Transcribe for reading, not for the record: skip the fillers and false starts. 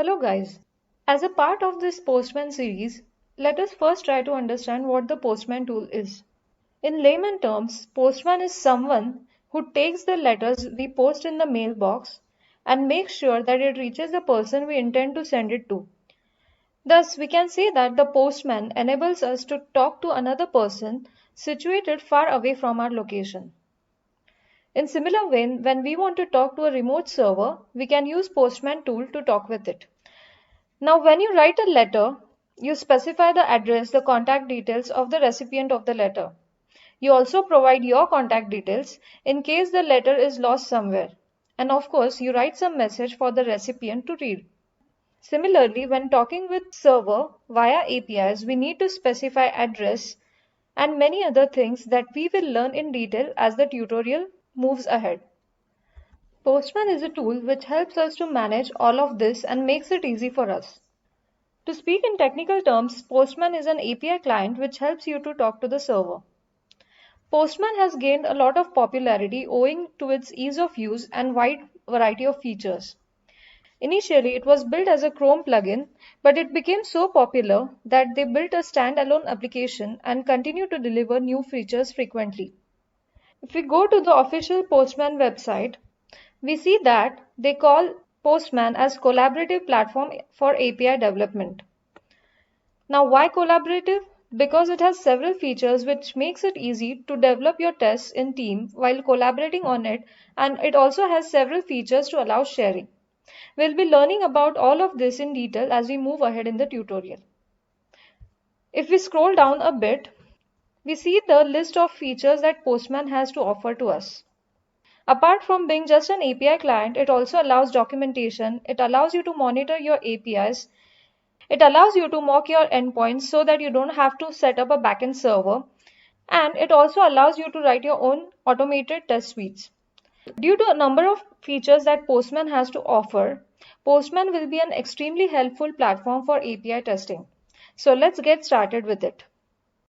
Hello guys. As a part of this Postman series, let us first try to understand what the Postman tool is. In layman terms, Postman is someone who takes the letters we post in the mailbox and makes sure that it reaches the person we intend to send it to. Thus, we can say that the postman enables us to talk to another person situated far away from our location. In similar vein, when we want to talk to a remote server, we can use Postman tool to talk with it. Now, when you write a letter, you specify the address, the contact details of the recipient of the letter. You also provide your contact details in case the letter is lost somewhere. And of course, you write some message for the recipient to read. Similarly, when talking with server via APIs, we need to specify address and many other things that we will learn in detail as the tutorial moves ahead. Postman is a tool which helps us to manage all of this and makes it easy for us. To speak in technical terms, Postman is an API client which helps you to talk to the server. Postman has gained a lot of popularity owing to its ease of use and wide variety of features. Initially, it was built as a Chrome plugin, but it became so popular that they built a standalone application and continue to deliver new features frequently. If we go to the official Postman website, we see that they call Postman as collaborative platform for API development. Now, why collaborative? Because it has several features which makes it easy to develop your tests in team while collaborating on it, and it also has several features to allow sharing. We'll be learning about all of this in detail as we move ahead in the tutorial. If we scroll down a bit, we see the list of features that Postman has to offer to us. Apart from being just an API client, it also allows documentation. It allows you to monitor your APIs. It allows you to mock your endpoints so that you don't have to set up a backend server. And it also allows you to write your own automated test suites. Due to a number of features that Postman has to offer, Postman will be an extremely helpful platform for API testing. So let's get started with it.